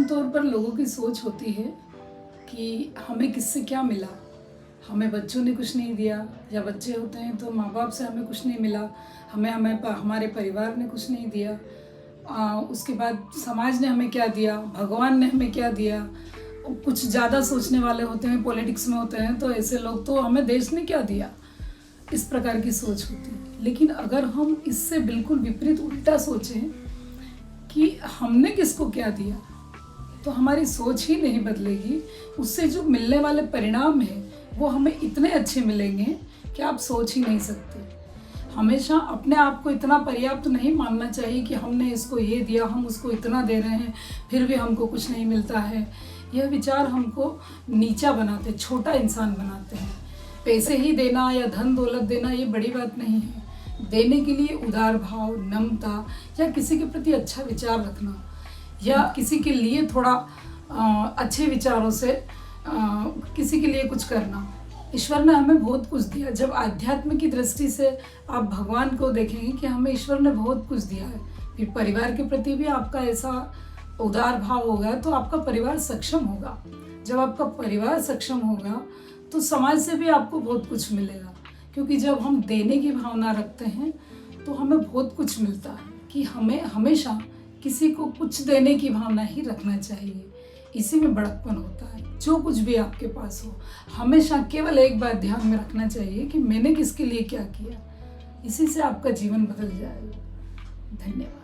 आमतौर पर लोगों की सोच होती है कि हमें किससे क्या मिला। हमें बच्चों ने कुछ नहीं दिया, या बच्चे होते हैं तो माँ बाप से हमें कुछ नहीं मिला, हमारे परिवार ने कुछ नहीं दिया। उसके बाद समाज ने हमें क्या दिया, भगवान ने हमें क्या दिया। कुछ ज़्यादा सोचने वाले होते हैं, पॉलिटिक्स में होते हैं, तो ऐसे लोग तो हमें देश ने क्या दिया, इस प्रकार की सोच होती है। लेकिन अगर हम इससे बिल्कुल विपरीत उल्टा सोचें कि हमने किसको क्या दिया, तो हमारी सोच ही नहीं बदलेगी। उससे जो मिलने वाले परिणाम हैं वो हमें इतने अच्छे मिलेंगे कि आप सोच ही नहीं सकते। हमेशा अपने आप को इतना पर्याप्त नहीं मानना चाहिए कि हमने इसको ये दिया, हम उसको इतना दे रहे हैं, फिर भी हमको कुछ नहीं मिलता है। यह विचार हमको नीचा बनाते, छोटा इंसान बनाते हैं। पैसे ही देना या धन दौलत देना ये बड़ी बात नहीं है। देने के लिए उदार भाव, नम्रता, या किसी के प्रति अच्छा विचार रखना, या किसी के लिए थोड़ा अच्छे विचारों से किसी के लिए कुछ करना। ईश्वर ने हमें बहुत कुछ दिया। जब आध्यात्म की दृष्टि से आप भगवान को देखेंगे कि हमें ईश्वर ने बहुत कुछ दिया है, फिर परिवार के प्रति भी आपका ऐसा उदार भाव होगा तो आपका परिवार सक्षम होगा। जब आपका परिवार सक्षम होगा तो समाज से भी आपको बहुत कुछ मिलेगा, क्योंकि जब हम देने की भावना रखते हैं तो हमें बहुत कुछ मिलता है। कि हमें हमेशा किसी को कुछ देने की भावना ही रखना चाहिए, इसी में बड़कपन होता है। जो कुछ भी आपके पास हो, हमेशा केवल एक बात ध्यान में रखना चाहिए कि मैंने किसके लिए क्या किया। इसी से आपका जीवन बदल जाएगा। धन्यवाद।